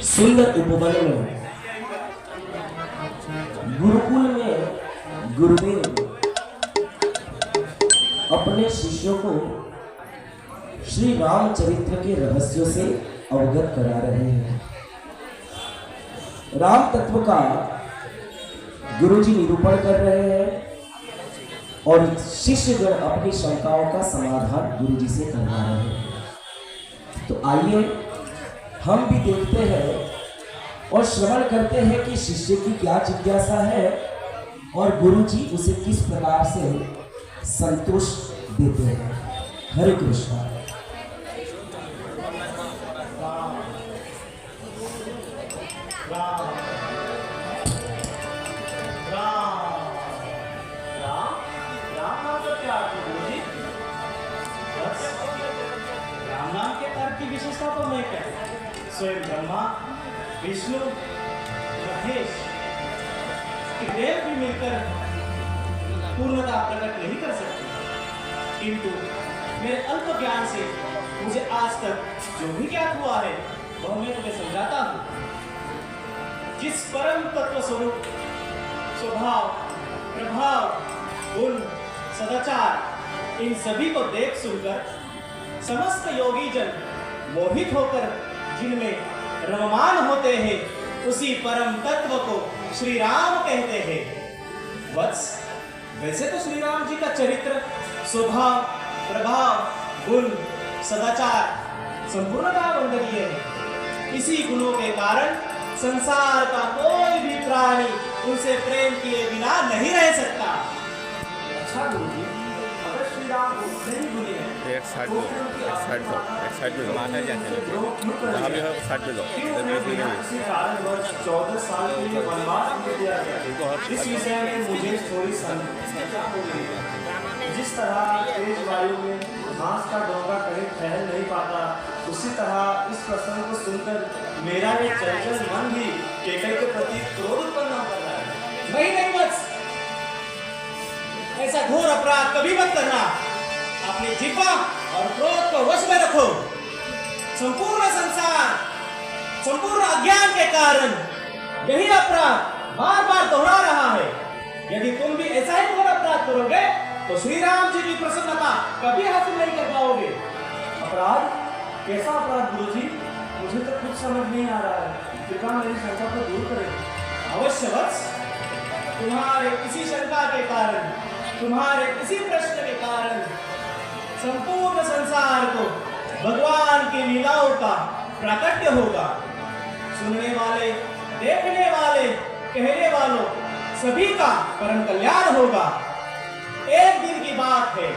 सुंदर उपवन में गुरुकुल में गुरुदेव अपने शिष्यों को श्री रामचरित्र के रहस्यों से अवगत करा रहे हैं। राम तत्व का गुरुजी निरूपण कर रहे हैं और शिष्यगण अपनी शंकाओं का समाधान गुरुजी से करवा रहे हैं। तो आइए हम भी देखते हैं और श्रवण करते हैं कि शिष्य की क्या जिज्ञासा है और गुरुजी उसे किस प्रकार से संतोष देते हैं। हरे कृष्णा। विशेषता तो मैं कहूँ स्वयं ब्रह्मा विष्णु महेश देव भी मिलकर पूर्णता प्रकट नहीं कर सकते, किंतु मेरे अल्प ज्ञान से मुझे आज तक जो भी ज्ञात हुआ है वह मैं तुम्हें समझाता हूँ। जिस परम तत्व स्वरूप स्वभाव प्रभाव गुण सदाचार इन सभी को देख सुनकर समस्त योगी जन मोहित होकर जिनमें रममान होते हैं, उसी परम तत्व को श्री राम कहते हैं। वत्स, वैसे तो श्री राम जी का चरित्र स्वभाव प्रभाव गुण सदाचार संपूर्णतः वंदनीय है। इसी गुणों के कारण संसार का कोई भी प्राणी उनसे प्रेम किए बिना नहीं रह सकता। अच्छा गुरुजी, अगर श्री राम उतने ही गुणी हैं एक साइड में माता जी जहाँ भी हो साइड में लो। 14 साल के लिए वनवास दे दिया गया। इस विषय में मुझे थोड़ी जिस तरह तेज वायु में घास का डोंगा कहीं फैल नहीं पाता, उसी तरह इस प्रसंग को सुनकर मेरा ये चंचल मन भी केकई के प्रति क्रोध उत्पन्न कर रहा है। नहीं बस ऐसा घोर अपराध कभी मत करना। अपनी जिह्वा और क्रोध को वश में रखो। संपूर्ण संसार संपूर्ण अज्ञान के कारण यही अपराध बार बार दोहरा रहा है। यदि तुम भी ऐसा ही घोर अपराध करोगे तो श्री राम जी की प्रसन्नता कभी हासिल नहीं कर पाओगे। अपराध? कैसा अपराध गुरुजी? मुझे तो कुछ समझ नहीं आ रहा है। कृपया मेरी शंका को दूर करें। अवश्य वत्स, तुम्हारे किसी शंका के कारण, तुम्हारे किसी प्रश्न के कारण संपूर्ण संसार को भगवान की लीलाओं का प्राकट्य होगा। सुनने वाले, देखने वाले, कहने वालों सभी का परम कल्याण होगा। एक दिन की बात है।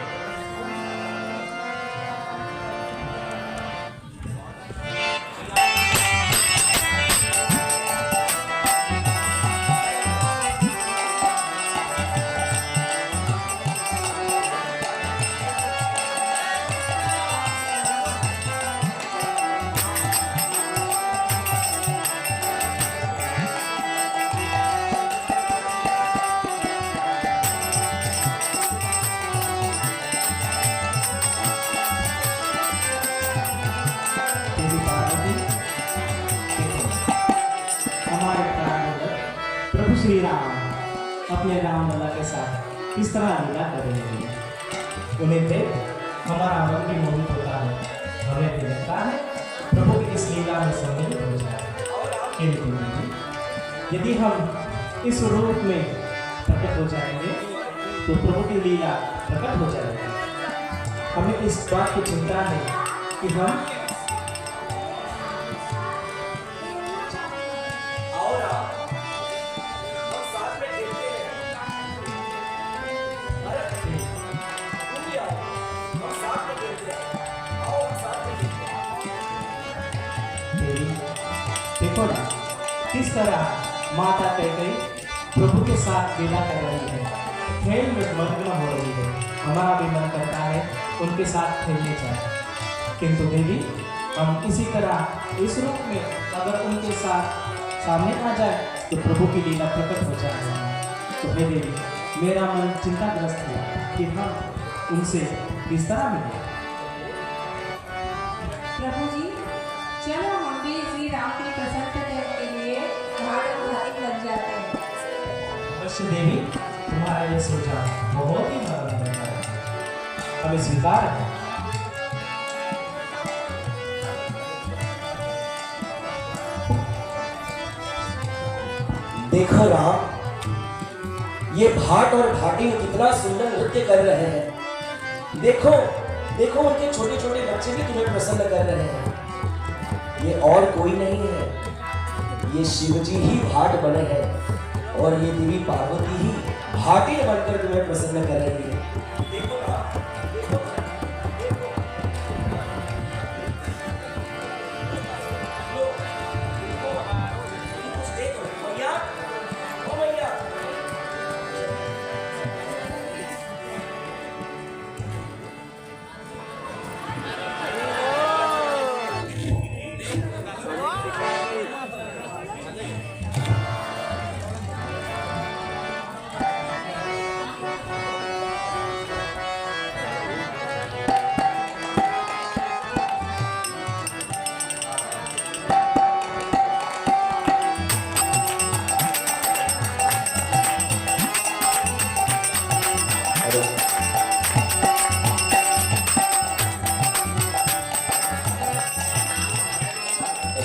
श्री राम अपने राम लला के साथ किस तरह लीला कर रहे हैं, उन्हें देख हमारा मन भी मोहित होता है। हमें भी लगता है प्रभु की इस लीला में सम्मिलित हो जाए। किंतु यदि हम इस रूप में प्रकट हो जाएंगे तो प्रभु की लीला प्रकट हो जाएगी। हमें इस बात की चिंता है कि हम देखो ना किस तरह माता कैकेयी प्रभु के साथ लीला कर रही है, खेल में मग्न हो रही है। हमारा भी मन करता है उनके साथ खेलने जाए, किंतु देवी हम इसी तरह इस रूप में अगर उनके साथ सामने आ जाए तो प्रभु की लीला प्रकट हो जाएगी। तो हे देवी, मेरा मन चिंताग्रस्त है कि हम उनसे किस तरह मिले। प्रभु जी, चलो हम भी श्री राम के प्रसन्न अवश्य देवी, तुम्हारा ये सुझाव बहुत ही मनोरंजक है, हमें स्वीकार है। देखो राम, ये भाट और भाटी कितना सुंदर नृत्य कर रहे हैं। देखो देखो, उनके छोटे छोटे बच्चे भी तुम्हें प्रसन्न कर रहे हैं। ये और कोई नहीं है, ये शिव जी ही भाट बने हैं और ये देवी पार्वती ही भाटी बनकर तुम्हें प्रसन्न कर रही है। देखो राम, देखो, देखो। कुछ देखो भैया, ओ भैया।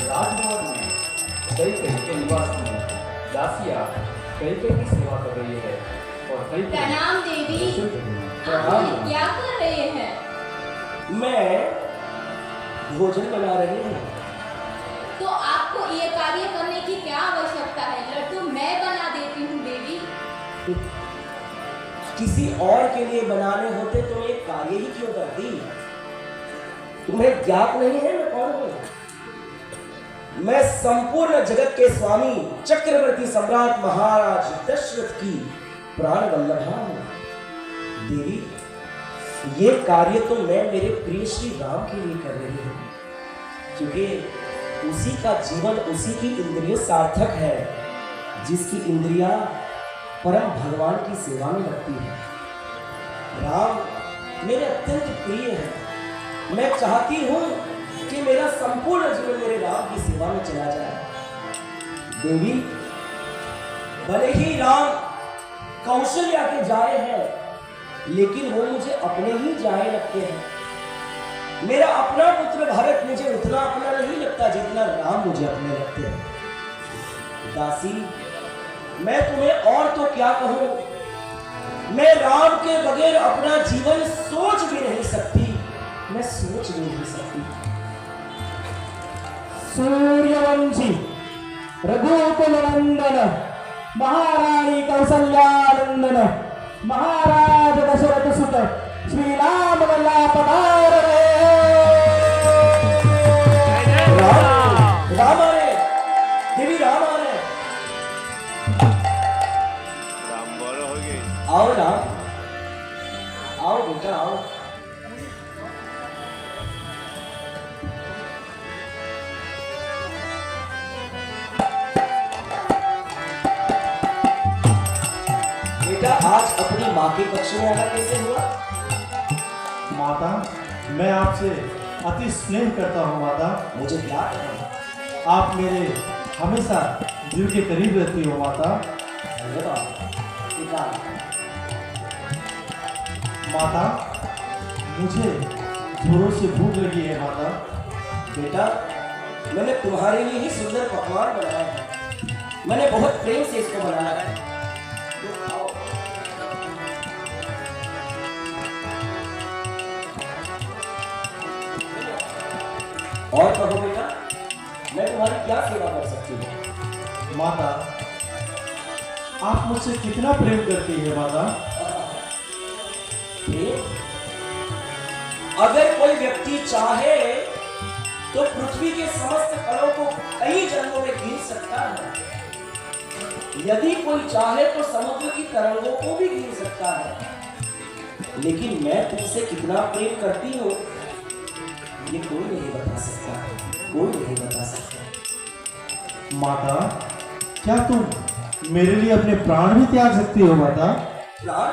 राजभवन में कई के निवास में दासिया कई की सेवा कर रही है और कई प्रणाम देवी, आप ये क्या कर रहे हैं? मैं भोजन बना रही हूँ। तो आपको ये कार्य करने की क्या आवश्यकता है? लड्डू मैं बना देती हूँ देवी। किसी और के लिए बनाने होते तो ये कार्य ही क्यों करती? तुम्हें ज्ञात नहीं है मैं कौन हूँ? मैं संपूर्ण जगत के स्वामी चक्रवर्ती सम्राट महाराज दशरथ की प्राण वल्लभा हूँ। देवी, ये कार्य तो मैं मेरे प्रिय श्री राम के लिए कर रही हूँ, क्योंकि उसी का जीवन, उसी की इंद्रिय सार्थक है, जिसकी इंद्रिया परम भगवान की सेवा में लगती है। राम मेरे अत्यंत प्रिय है। मैं चाहती हूँ कि मेरा संपूर्ण जीवन मेरे राम की सेवा में चला जाए। देवी, भले ही राम कौशल्या के जाए हैं, लेकिन वो मुझे अपने ही जाए लगते हैं। मेरा अपना पुत्र भरत मुझे उतना अपना नहीं लगता जितना राम मुझे अपने लगते हैं। दासी, मैं तुम्हें और तो क्या कहूं, मैं राम के बगैर अपना जीवन सोच भी नहीं सकती, मैं सोच भी नहीं सकती। सूर्यवंशी रघुकुल नंदन महारानी कौसल्यानंदन महाराज दशरथ सुत श्री राम लल्ला पधार रहे। राम आ रहे, देवी राम आ रहे। राम बोलो हो गई। आओ राम, आओ बेटा आओ। बेटा, आज अपनी माँ के पक्ष में आना कैसे हुआ? माता, मैं आपसे अति स्नेह करता हूँ माता। मुझे क्या करना? आप मेरे हमेशा दिल के करीब रहती हो माता। धन्यवाद पिता। माता, मुझे जोरों से भूख लगी है माता। बेटा, मैंने तुम्हारे लिए ही सुंदर पकवान बनाया है। मैंने बहुत प्रेम से इसको बनाया है। तो खाओ। और कहो बेटा, मैं तुम्हारी क्या सेवा कर सकती हूँ? माता, आप मुझसे कितना प्रेम करती है माता? प्रेम? अगर कोई व्यक्ति चाहे तो पृथ्वी के समस्त कणों को कई जन्मों में गिन सकता है। यदि कोई चाहे तो समुद्र की तरंगों को भी गिन सकता है। लेकिन मैं तुमसे कितना प्रेम करती हूँ ये कोई नहीं बता सकता, कोई नहीं बता सकता। माता, क्या तुम मेरे लिए अपने प्राण भी त्याग सकती हो माता? प्राण?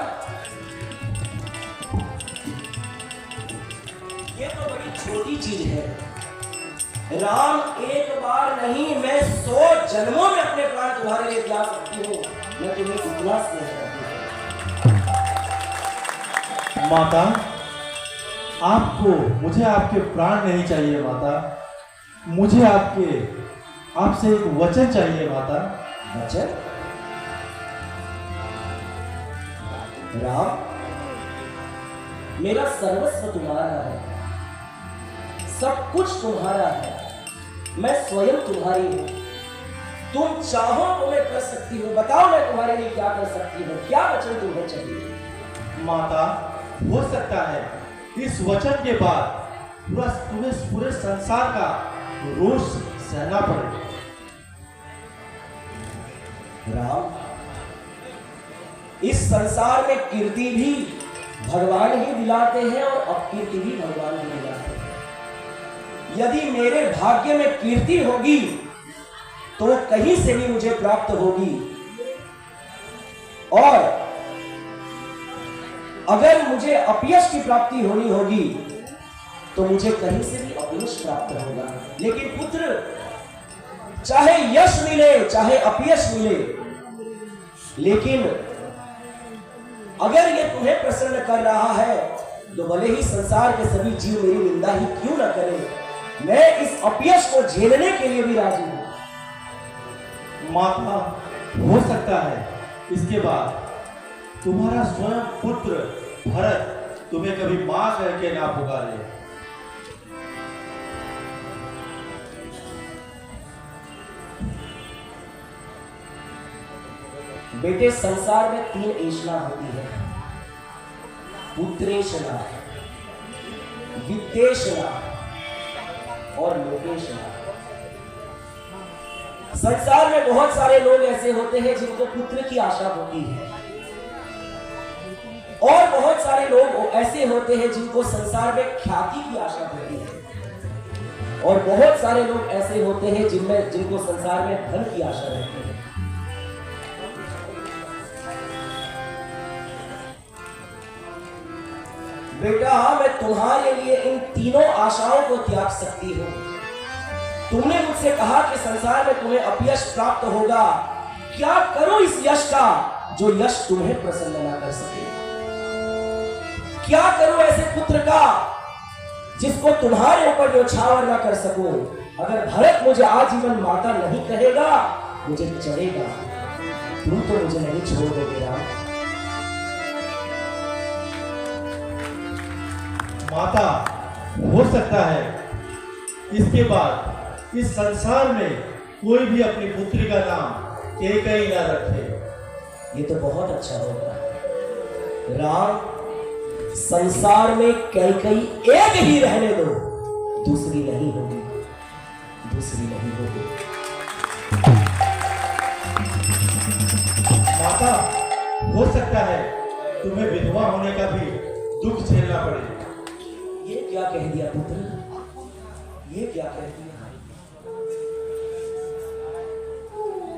ये तो बड़ी छोटी चीज है। राम, एक बार नहीं मैं 100 जन्मों में अपने प्राण तुम्हारे लिए त्याग सकती हूँ। मैं तुम्हें इतना स्नेह करती हूँ। माता, आपको मुझे आपके प्राण नहीं चाहिए माता, मुझे आपसे एक वचन चाहिए माता। वचन? राम, मेरा सर्वस्व तुम्हारा है, सब कुछ तुम्हारा है, मैं स्वयं तुम्हारी हूं। तुम चाहो तो मैं कर सकती हूँ, बताओ मैं तुम्हारे लिए क्या कर सकती हूँ, क्या वचन तुम्हें चाहिए? माता, हो सकता है इस वचन के बाद तुम्हें पूरे संसार का रोष सहना पड़े। राम, इस संसार में कीर्ति भी भगवान ही दिलाते हैं और अपकीर्ति भी भगवान ही दिलाते हैं। यदि मेरे भाग्य में कीर्ति होगी तो कहीं से भी मुझे प्राप्त होगी, और अगर मुझे अपयश की प्राप्ति होनी होगी तो मुझे कहीं से भी अपयश प्राप्त होगा। लेकिन पुत्र, चाहे यश मिले चाहे अपयश मिले, लेकिन अगर ये तुम्हें प्रसन्न कर रहा है तो भले ही संसार के सभी जीव मेरी निंदा ही क्यों न करें, मैं इस अपयश को झेलने के लिए भी राजी हूं। माता, हो सकता है इसके बाद तुम्हारा स्वयं पुत्र भरत तुम्हें कभी मां करके ना पुकारे। बेटे, संसार में 3 ऐशना होती है, पुत्रेशना, वित्तेशना और लोकेशना। संसार में बहुत सारे लोग ऐसे होते हैं जिनको पुत्र की आशा होती है, और बहुत सारे लोग ऐसे होते हैं जिनको संसार में ख्याति की आशा होती है, और बहुत सारे लोग ऐसे होते हैं जिनको संसार में धन की आशा रहती है। बेटा, मैं तुम्हारे लिए इन तीनों आशाओं को त्याग सकती हूं। तुमने मुझसे कहा कि संसार में तुम्हें अपयश प्राप्त होगा, क्या करो इस यश का जो यश तुम्हें प्रसन्न ना कर सके? क्या करो ऐसे पुत्र का जिसको तुम्हारे ऊपर न्यौछावर ना कर सकूं? अगर भरत मुझे आजीवन माता नहीं कहेगा, मुझे चलेगा, तुम तो मुझे नहीं छोड़ दोगे राम। माता, हो सकता है इसके बाद इस संसार में कोई भी अपनी पुत्री का नाम कैकेयी ना रखे। ये तो बहुत अच्छा होगा राम। संसार में कैकेयी एक ही रहने दो, दूसरी नहीं होगी, दूसरी नहीं होगी। माता, हो सकता है तुम्हें विधवा होने का भी दुख झेलना पड़े। ये क्या कह दिया पुत्र, ये क्या कह दिया?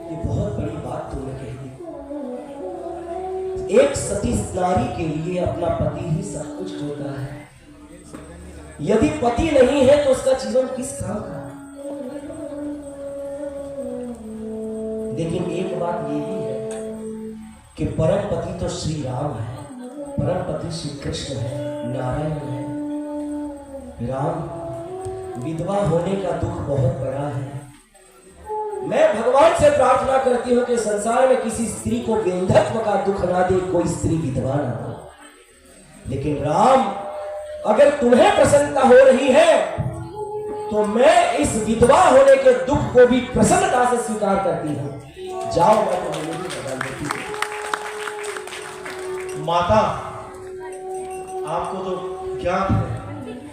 ये बहुत बड़ी बात तुमने कह दी। एक सती नारी के लिए अपना पति ही सब कुछ होता है। यदि पति नहीं है तो उसका जीवन किस काम का? लेकिन एक बात ये भी है कि परम पति तो श्री राम है, परम पति श्री कृष्ण है, नारायण है। राम, विधवा होने का दुख बहुत बड़ा है। मैं भगवान से प्रार्थना करती हूं कि संसार में किसी स्त्री को वेंधत्व का दुख ना दे, कोई स्त्री विधवा ना हो। लेकिन राम, अगर तुम्हें प्रसन्नता हो रही है तो मैं इस विधवा होने के दुख को भी प्रसन्नता से स्वीकार करती हूं। जाओ, मैं तुम्हें भी बदल देती हूं। माता, आपको तो ज्ञात है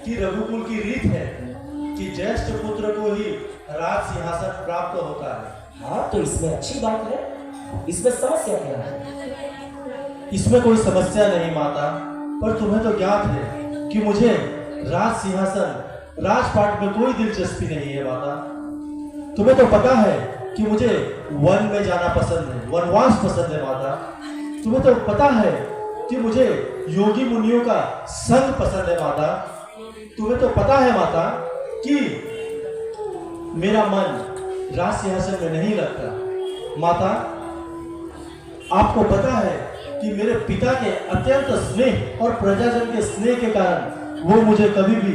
कि रघुकुल की रीत है कि ज्येष्ठ पुत्र को ही राज सिंहासन प्राप्त होता है। हाँ, तो इसमें अच्छी बात है, इसमें समस्या क्या है? इसमें कोई समस्या नहीं माता, पर तुम्हें तो ज्ञात है कि मुझे राज सिंहासन राजपाट में कोई दिलचस्पी नहीं है माता। तुम्हें तो पता है कि मुझे वन में जाना पसंद है, वनवास पसंद है माता। तुम्हें तो पता है कि मुझे योगी मुनियों का संग पसंद है माता। तुम्हें तो पता है माता कि मेरा मन राज सिंहासन में नहीं लगता। माता, आपको पता है कि मेरे पिता के अत्यंत स्नेह और प्रजाजन के स्नेह के कारण वो मुझे कभी भी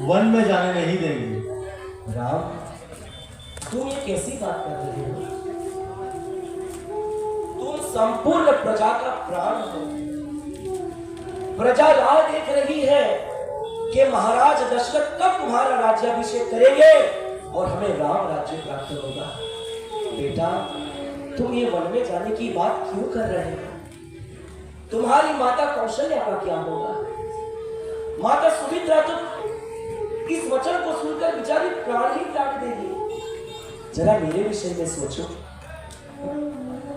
वन में जाने नहीं देंगे। राम, तुम ये कैसी बात कर रहे हो? तुम संपूर्ण प्रजा का प्राण हो। प्रजा राह देख रही है कि महाराज दशरथ कब तुम्हारा राज्याभिषेक करेंगे और हमें राम राज्य प्राप्त होगा। बेटा, तुम ये वन में जाने की बात क्यों कर रहे हो? तुम्हारी माता कौशल्या का क्या होगा? माता सुमित्रा तो इस वचन को सुनकर बेचारी प्राण ही त्याग देगी। जरा मेरे विषय में सोचो,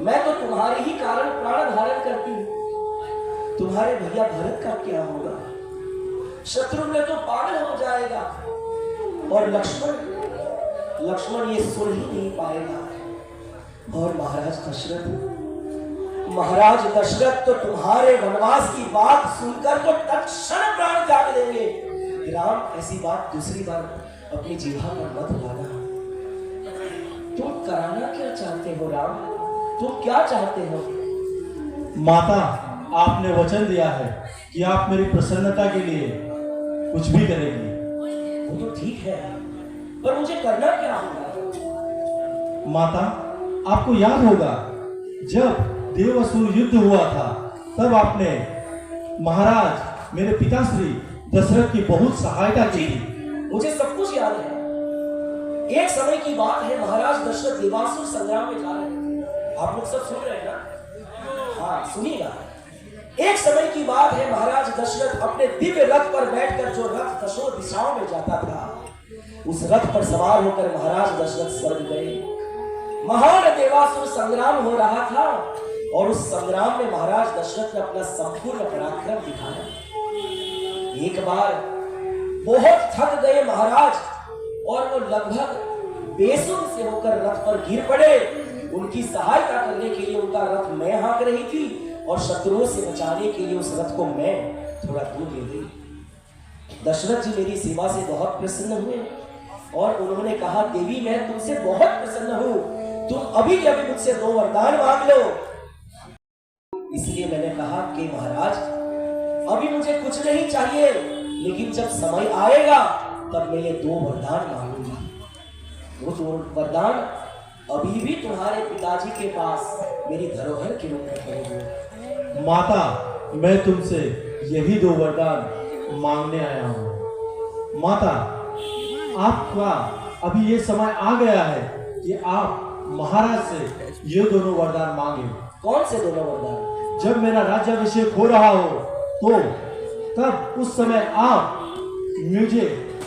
मैं तो तुम्हारे ही कारण प्राण धारण करती हूँ। तुम्हारे भैया भरत का क्या होगा? शत्रुघ्न तो पागल हो जाएगा और लक्ष्मण ये सुन ही नहीं पाएगा। और महाराज दशरथ तो तुम्हारे वनवास की बात सुनकर तो तत्क्षण प्राण त्याग देंगे। राम, ऐसी बात दूसरी बार अपनी जीवा पर मत लाना। तुम कराना क्या चाहते हो राम? तुम क्या चाहते हो? माता, आपने वचन दिया है कि आप मेरी प्रसन्नता के लिए कुछ भी करेंगी। वो तो ठीक है, पर मुझे करना क्या होगा? माता, आपको याद होगा जब देव असुर युद्ध हुआ था, तब आपने महाराज मेरे पिताश्री दशरथ की बहुत सहायता की थी। मुझे सब कुछ याद है। एक समय की बात है, महाराज दशरथ देवासुर संग्राम में जा रहे थे। आप लोग सब सुन रहे हैं ना? हाँ, सुनिएगा। एक समय की बात है, महाराज दशरथ अपने दिव्य रथ पर बैठकर, जो रथ दशों दिशाओं में जाता था, उस रथ पर सवार होकर महाराज दशरथ स्वर्ग गए। महान देवासुर संग्राम हो रहा था और उस संग्राम में महाराज दशरथ ने अपना संपूर्ण पराक्रम दिखाया। एक बार बहुत थक गए महाराज और वो लगभग बेसुध से होकर रथ पर गिर पड़े। उनकी सहायता करने के लिए उनका रथ मैं हाँक रही थी और शत्रुओं से बचाने के लिए उस रथ को मैं थोड़ा दूर ले गई। दशरथ जी मेरी सेवा से बहुत प्रसन्न हुए और उन्होंने कहा, देवी मैं तुमसे बहुत प्रसन्न हूं, तुम अभी के अभी मुझसे 2 वरदान मांग लो। इसलिए मैंने कहा कि महाराज, अभी मुझे कुछ नहीं चाहिए, लेकिन जब समय आएगा तब मैं ये 2 वरदान मांगूंगी। वो 2 वरदान अभी भी तुम्हारे पिताजी के पास मेरी धरोहर के रूप में पड़े हुए। माता, मैं तुमसे यही 2 वरदान मांगने आया हूँ। माता, आपका अभी ये समय आ गया है कि आप महाराज से ये दोनों वरदान मांगे। कौन से दोनों वरदान? जब मेरा राज्याभिषेक हो रहा हो तो तब उस समय आप मुझे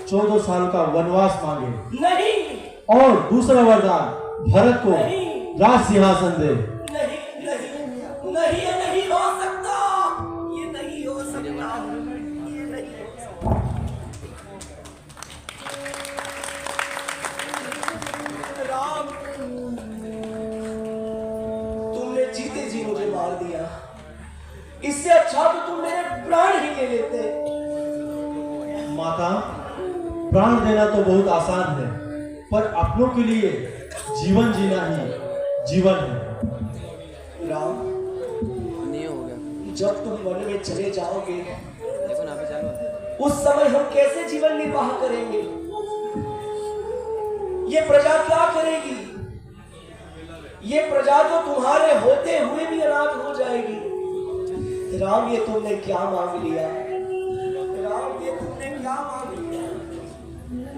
14 साल का वनवास मांगे। नहीं। और दूसरा वरदान, भरत को राज सिंहासन दे। नहीं नहीं नहीं, ये नहीं हो सकता, ये नहीं हो सकता, ये नहीं हो सकता। राम, तुमने जीते जी मुझे मार दिया। इससे अच्छा तो तुम मेरे प्राण ही ले लेते। माता, प्राण देना तो बहुत आसान है, पर अपनों के लिए जीवन जीना ही जीवन है। राम, नहीं हो गया। जब तुम वन में चले जाओगे, देखो ना, अभी चालू। उस समय हम कैसे जीवन निर्वाह करेंगे? ये प्रजा क्या करेगी? ये प्रजा तो तुम्हारे होते हुए भी अनाथ हो जाएगी। राम, ये तुमने क्या मांग लिया? राम, ये तुमने क्या मांग लिया?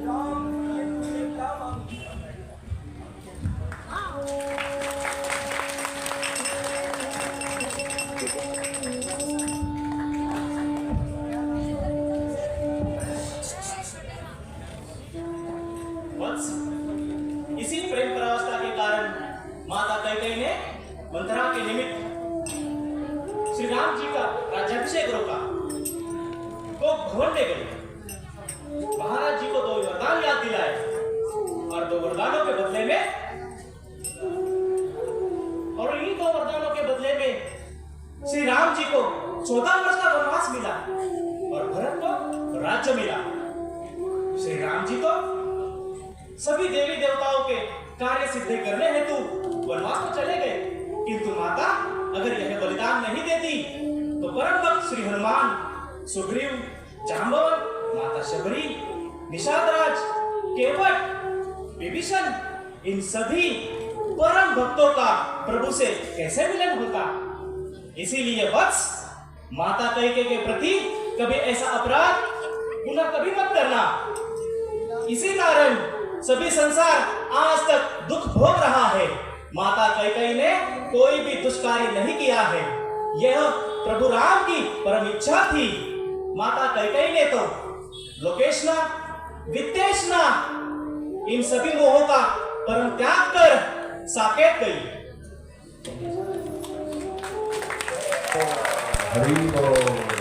राम, ये तुमने क्या मांग लिया? वत्स, इसी प्रेम परावस्था के कारण माता कैकेयी ने मंथरा के निमित्त श्री राम जी का राज्याभिषेक रोका, वो भवन ले गई। महाराज जी को 2 वरदान याद दिलाए और 2 वरदानों के बदले में, और इन्हीं 2 वरदानों के बदले में श्री राम जी को 14 वर्ष का वनवास मिला और भरत को राज्य मिला। श्री राम जी तो सभी देवी देवताओं के कार्य सिद्ध करने हेतु वनवास तो चले गए, किंतु माता अगर यह बलिदान नहीं देती तो परम भक्त श्री हनुमान, सुग्रीव, जाम्बवन, माता शबरी, निषादराज, केवट, विभीषण, इन सभी परम भक्तों का प्रभु से कैसे मिलन होता। इसीलिए वत्स, माता कैकेयी के प्रति कभी ऐसा अपराध पुनः कभी मत करना। इसी कारण सभी संसार आज तक दुख भोग रहा है। माता कैकेयी ने कोई भी दुष्कार्य नहीं किया है, यह प्रभु राम की परम इच्छा थी। माता कैकेयी ने तो लोकेशना, वित्तेशना, इन सभी मोहों का परम त्याग कर साकेत गई। हरि बोल।